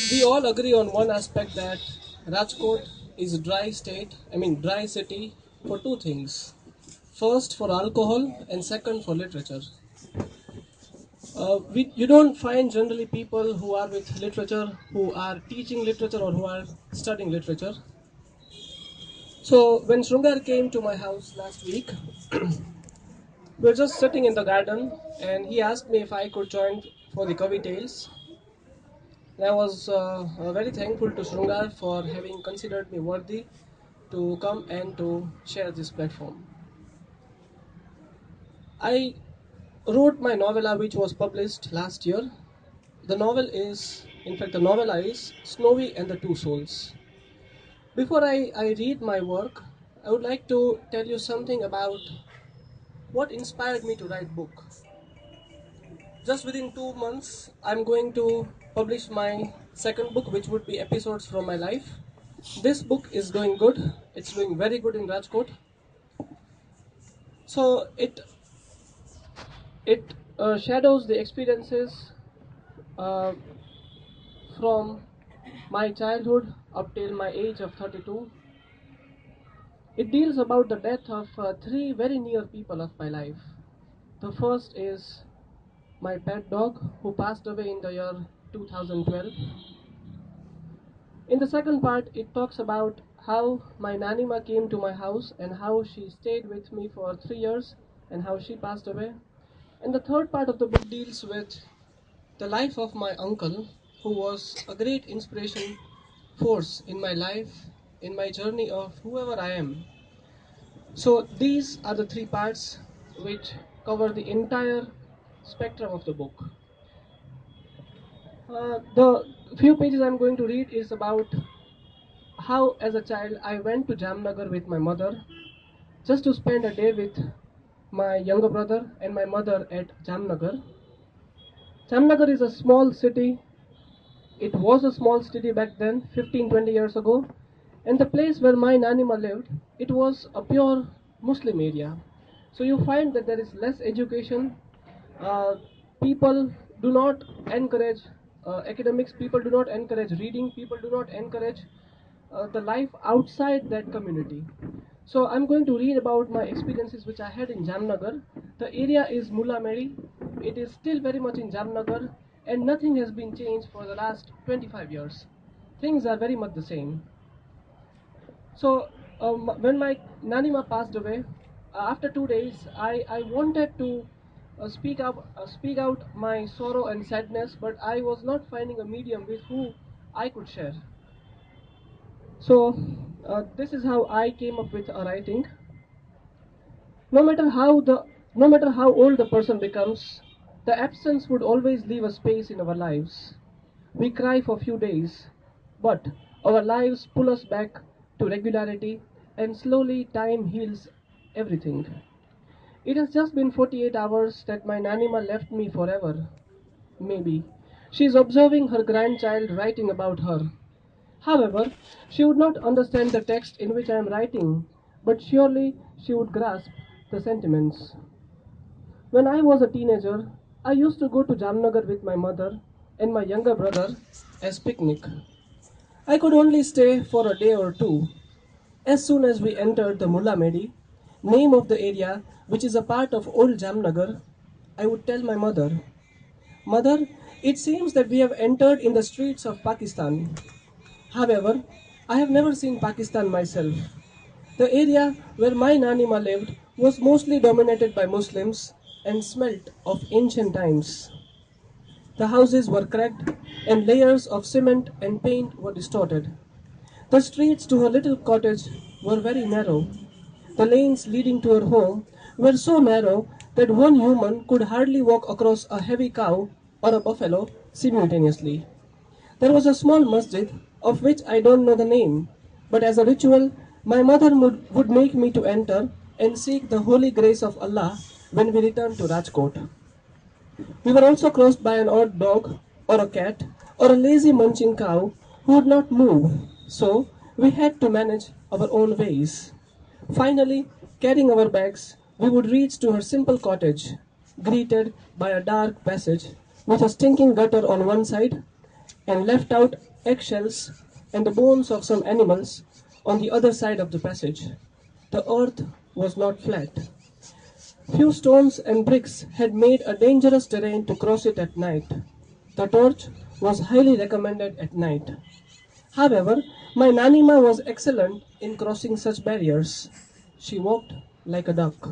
We all agree on one aspect that Rajkot is a dry city for two things. First, for alcohol, and second, for literature. You don't find generally people who are with literature, who are teaching literature, or who are studying literature. So, when Shrungar came to my house last week, we were just sitting in the garden, and he asked me if I could join for the KaviTales. And I was very thankful to Shrungar for having considered me worthy to come and to share this platform. I wrote my novella, which was published last year. The novella is Snowy and the Two Souls. Before I read my work, I would like to tell you something about what inspired me to write book. Just within 2 months, I'm going to publish my second book, which would be episodes from my life. This book is doing good. It's doing very good in Rajkot. So it shadows the experiences uh, from my childhood up till my age of 32. It deals about the death of three very near people of my life. The first is my pet dog, who passed away in the year 2012. In the second part, it talks about how my nanima came to my house and how she stayed with me for 3 years and how she passed away. And the third part of the book deals with the life of my uncle, who was a great inspiration force in my life, in my journey of whoever I am. So these are the three parts which cover the entire spectrum of the book. The few pages I'm going to read is about how, as a child, I went to Jamnagar with my mother just to spend a day with my younger brother and my mother at Jamnagar. Jamnagar is a small city. It was a small city back then, 15-20 years ago. And the place where my nanima lived, it was a pure Muslim area. So you find that there is less education. People do not encourage academics. People do not encourage reading. People do not encourage the life outside that community. So I'm going to read about my experiences which I had in Jamnagar. The area is Mulla Meri. It is still very much in Jamnagar, and nothing has been changed for the last 25 years. Things are very much the same. So when my nanima passed away, after 2 days, I wanted to speak out my sorrow and sadness, but I was not finding a medium with who I could share. So this is how I came up with a writing. No matter how old the person becomes, the absence would always leave a space in our lives. We cry for a few days, but our lives pull us back to regularity, and slowly time heals everything. It has just been 48 hours that my nanima left me forever. Maybe. She is observing her grandchild writing about her. However, she would not understand the text in which I am writing, but surely she would grasp the sentiments. When I was a teenager, I used to go to Jamnagar with my mother and my younger brother as picnic. I could only stay for a day or two. As soon as we entered the Mulla Medi, name of the area which is a part of old Jamnagar, I would tell my mother, "Mother, it seems that we have entered in the streets of Pakistan." However, I have never seen Pakistan myself. The area where my nanima lived was mostly dominated by Muslims and smelt of ancient times. The houses were cracked and layers of cement and paint were distorted. The streets to her little cottage were very narrow. The lanes leading to her home were so narrow that one human could hardly walk across a heavy cow or a buffalo simultaneously. There was a small masjid of which I don't know the name, but as a ritual, my mother would make me to enter and seek the holy grace of Allah when we returned to Rajkot. We were also crossed by an odd dog, or a cat, or a lazy munching cow who would not move, so we had to manage our own ways. Finally, carrying our bags, we would reach to her simple cottage, greeted by a dark passage with a stinking gutter on one side and left out eggshells, and the bones of some animals on the other side of the passage. The earth was not flat. Few stones and bricks had made a dangerous terrain to cross it at night. The torch was highly recommended at night. However, my Nanima was excellent in crossing such barriers. She walked like a duck.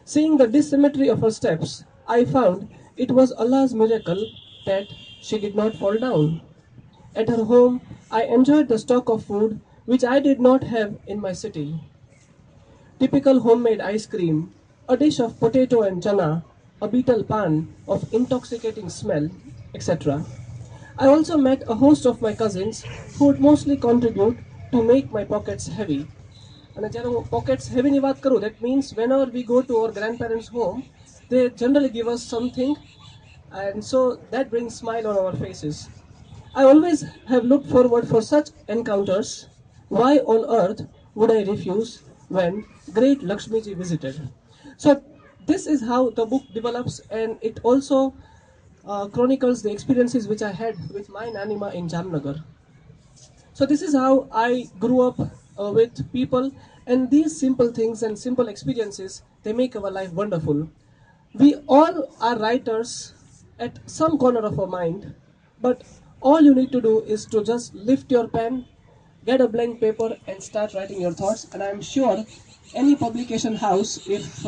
Seeing the dissymmetry of her steps, I found it was Allah's miracle that she did not fall down. At her home, I enjoyed the stock of food which I did not have in my city. Typical homemade ice cream, a dish of potato and chana, a beetle pan of intoxicating smell, etc. I also met a host of my cousins who would mostly contribute to make my pockets heavy. And જ્યારે હું pockets heavy ની વાત કરું, that means whenever we go to our grandparents' home, they generally give us something, and so that brings smile on our faces. I always have looked forward for such encounters. Why on earth would I refuse when great Lakshmiji visited? So this is how the book develops, and it also chronicles the experiences which I had with my Nanima in Jamnagar. So this is how I grew up with people, and these simple things and simple experiences, they make our life wonderful. We all are writers at some corner of our mind, but all you need to do is to just lift your pen, get a blank paper and start writing your thoughts, and I am sure any publication house, if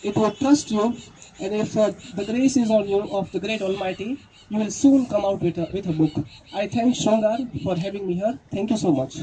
it would trust you, and if the grace is on you of the great Almighty, you will soon come out with a book. I thank Shrungar for having me here. Thank you so much.